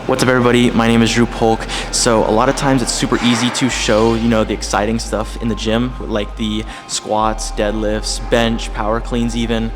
What's up everybody, my name is Drew Polk. So a lot of times it's super easy to show, the exciting stuff in the gym, like the squats, deadlifts, bench, power cleans even,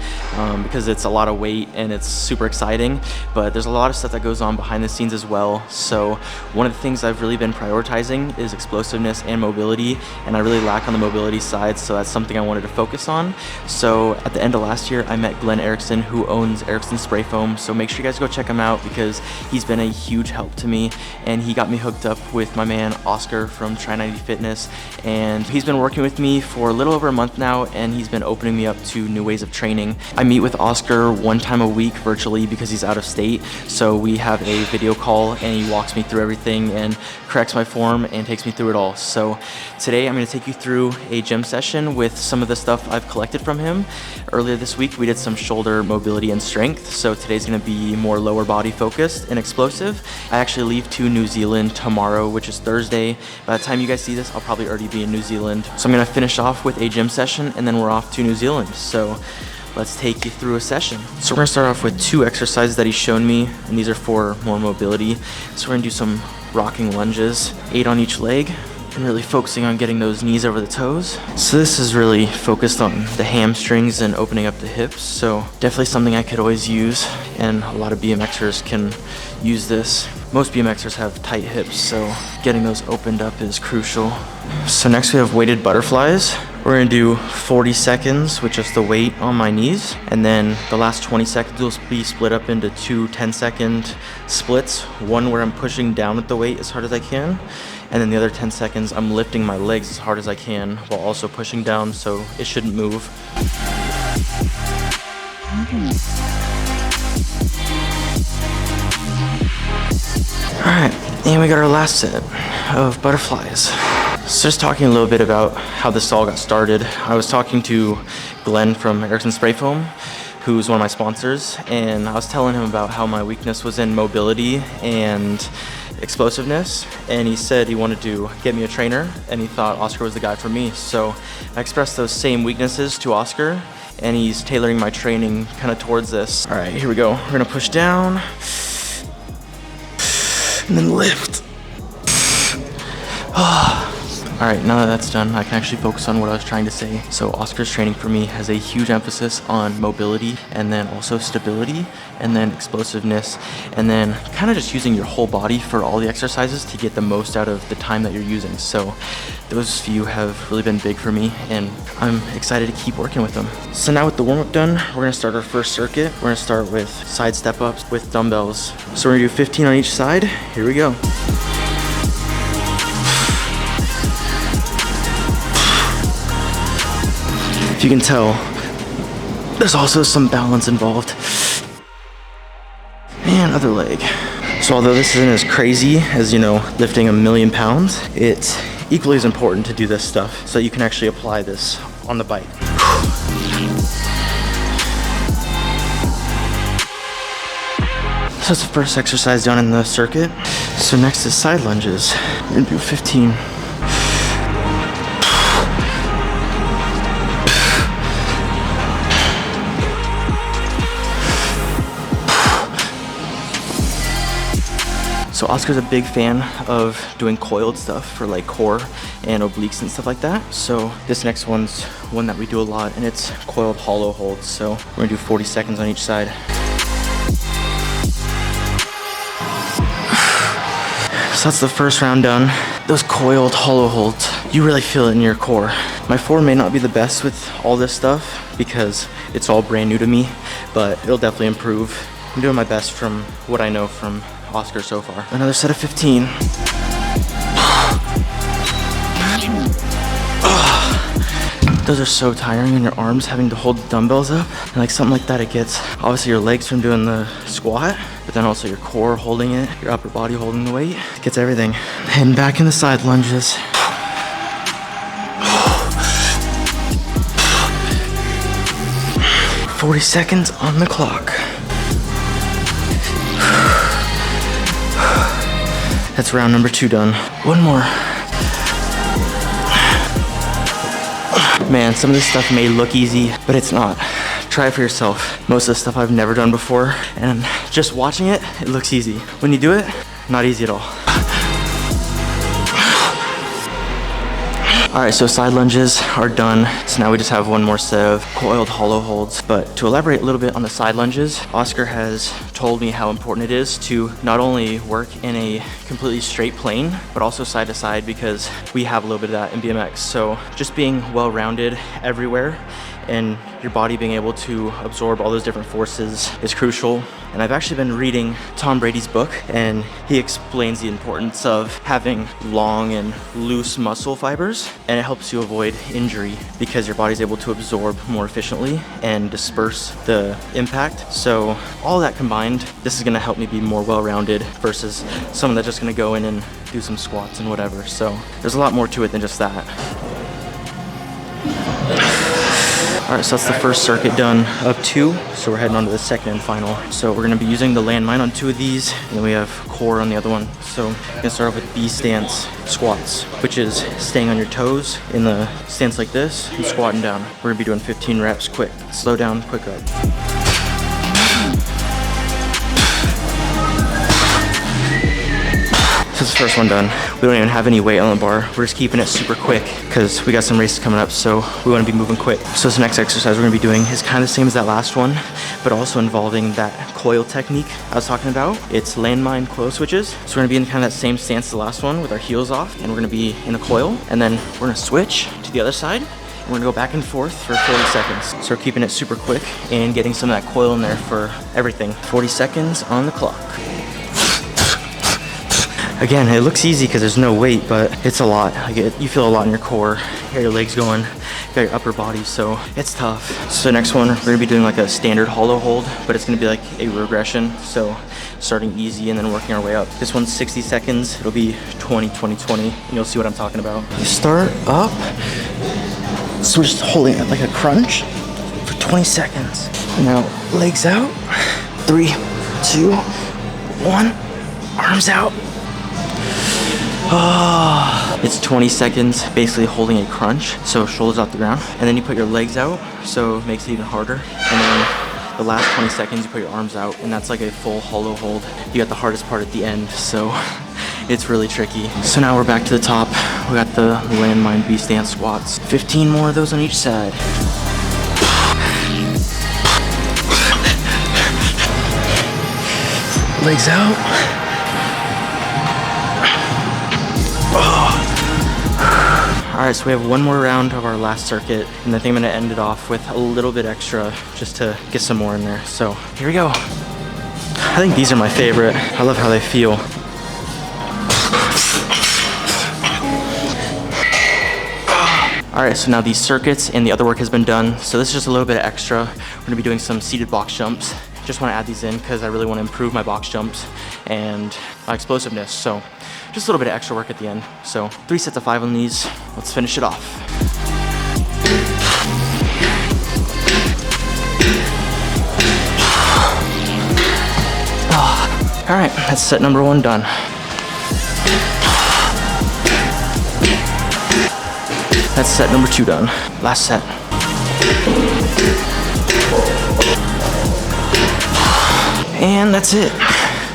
because it's a lot of weight and it's super exciting, but there's a lot of stuff that goes on behind the scenes as well. So one of the things I've really been prioritizing is explosiveness and mobility, and I really lack on the mobility side, so that's something I wanted to focus on. So at the end of last year, I met Glenn Erickson, who owns Erickson Spray Foam, so make sure you guys go check him out because he's been a huge help to me, and he got me hooked up with my man Oscar from Tri90 Fitness, and he's been working with me for a little over a month now, and he's been opening me up to new ways of training. I meet with Oscar one time a week virtually because he's out of state, so we have a video call and he walks me through everything and corrects my form and takes me through it all. So today I'm going to take you through a gym session with some of the stuff I've collected from him. Earlier this week we did some shoulder mobility and strength, so today's going to be more lower body focused and explosive. I actually leave to New Zealand tomorrow, which is Thursday. By the time you guys see this, I'll probably already be in New Zealand. So I'm going to finish off with a gym session and then we're off to New Zealand. So let's take you through a session. So we're going to start off with 2 exercises that he's shown me, and these are for more mobility. So we're going to do some rocking lunges, 8 on each leg, and really focusing on getting those knees over the toes. So this is really focused on the hamstrings and opening up the hips, so definitely something I could always use, and a lot of BMXers can use this. Most BMXers have tight hips, so getting those opened up is crucial. So next we have weighted butterflies. We're gonna do 40 seconds with just the weight on my knees, and then the last 20 seconds will be split up into 2 10-second splits. One where I'm pushing down with the weight as hard as I can, and then the other 10 seconds I'm lifting my legs as hard as I can while also pushing down, so it shouldn't move. Alright, and we got our last set of butterflies. So just talking a little bit about how this all got started. I was talking to Glenn from Erickson Spray Foam, who's one of my sponsors, and I was telling him about how my weakness was in mobility and explosiveness, and he said he wanted to get me a trainer, and he thought Oscar was the guy for me. So I expressed those same weaknesses to Oscar, and he's tailoring my training kind of towards this. All right, here we go. We're gonna push down, and then lift. All right, now that that's done, I can actually focus on what I was trying to say. So Oscar's training for me has a huge emphasis on mobility, and then also stability, and then explosiveness, and then kind of just using your whole body for all the exercises to get the most out of the time that you're using. So those few have really been big for me, and I'm excited to keep working with them. So now with the warm-up done, we're gonna start our first circuit. We're gonna start with side step-ups with dumbbells. So we're gonna do 15 on each side. Here we go. If you can tell, there's also some balance involved. And other leg. So although this isn't as crazy as, lifting 1,000,000 pounds, it's equally as important to do this stuff so you can actually apply this on the bike. So that's the first exercise done in the circuit. So next is side lunges. We're gonna do 15. So Oscar's a big fan of doing coiled stuff for like core and obliques and stuff like that. So this next one's one that we do a lot, and it's coiled hollow holds. So we're gonna do 40 seconds on each side. So that's the first round done. Those coiled hollow holds, you really feel it in your core. My form may not be the best with all this stuff because it's all brand new to me, but it'll definitely improve. I'm doing my best from what I know from Oscar so far. Another set of 15. Those are so tiring on your arms, having to hold the dumbbells up. And like something like that, it gets obviously your legs from doing the squat, but then also your core holding it, your upper body holding the weight. It gets everything. Heading back in the side lunges. "40 seconds on the clock." That's round number 2 done. One more. Man, some of this stuff may look easy, but it's not. Try it for yourself. Most of the stuff I've never done before, and just watching it, it looks easy. When you do it, not easy at all. All right, so side lunges are done. So now we just have one more set of coiled hollow holds. But to elaborate a little bit on the side lunges, Oscar has told me how important it is to not only work in a completely straight plane, but also side to side, because we have a little bit of that in BMX. So just being well-rounded everywhere and your body being able to absorb all those different forces is crucial. And I've actually been reading Tom Brady's book, and he explains the importance of having long and loose muscle fibers, and it helps you avoid injury because your body's able to absorb more efficiently and disperse the impact. So all that combined, this is gonna help me be more well-rounded versus someone that's just gonna go in and do some squats and whatever. So there's a lot more to it than just that. All right, so that's the first circuit done of 2. So we're heading on to the second and final. So we're gonna be using the landmine on 2 of these, and then we have core on the other one. So we're gonna start off with B stance squats, which is staying on your toes in the stance like this and squatting down. We're gonna be doing 15 reps, quick, slow down, quick up. So this is the first one done. We don't even have any weight on the bar. We're just keeping it super quick because we got some races coming up, so we want to be moving quick. So this next exercise we're going to be doing is kind of the same as that last one, but also involving that coil technique I was talking about. It's landmine coil switches. So we're going to be in kind of that same stance as the last one with our heels off, and we're going to be in a coil, and then we're going to switch to the other side. We're gonna go back and forth for 40 seconds. So we're keeping it super quick and getting some of that coil in there for everything. 40 seconds on the clock. Again, it looks easy because there's no weight, but it's a lot. Like you feel a lot in your core. You got your legs going, you got your upper body, so it's tough. So next one, we're gonna be doing like a standard hollow hold, but it's gonna be like a regression. So starting easy and then working our way up. This one's 60 seconds. It'll be 20, 20, 20, and you'll see what I'm talking about. You start up, so we're just holding it like a crunch for 20 seconds. Now, legs out, 3, 2, 1, arms out. It's 20 seconds basically holding a crunch, so shoulders off the ground, and then you put your legs out, so it makes it even harder, and then the last 20 seconds you put your arms out, and that's like a full hollow hold. You got the hardest part at the end, so it's really tricky. So now we're back to the top. We got the landmine B stance squats. 15 more of those on each side. Legs out. All right, so we have one more round of our last circuit, and I think I'm gonna end it off with a little bit extra just to get some more in there. So here we go. I think these are my favorite. I love how they feel. All right, so now these circuits and the other work has been done. So this is just a little bit of extra. We're gonna be doing some seated box jumps. Just wanna add these in because I really wanna improve my box jumps and my explosiveness. So just a little bit of extra work at the end. So 3 sets of 5 on these. Let's finish it off. All right, that's set number 1 done. That's set number 2 done. Last set. And that's it.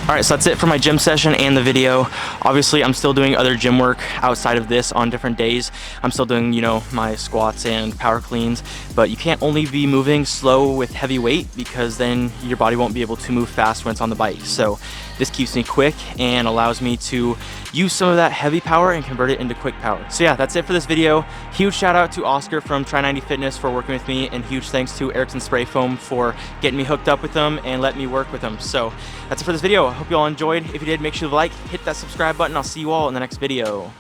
All right, so that's it for my gym session and the video. Obviously, I'm still doing other gym work outside of this on different days. I'm still doing, you know, my squats and power cleans, but you can't only be moving slow with heavy weight because then your body won't be able to move fast when it's on the bike. So this keeps me quick and allows me to use some of that heavy power and convert it into quick power. So yeah, that's it for this video. Huge shout out to Oscar from Tri90 Fitness for working with me, and huge thanks to Erickson Spray Foam for getting me hooked up with them and letting me work with them. So that's it for this video. I hope you all enjoyed. If you did, make sure to like, hit that subscribe button. I'll see you all in the next video.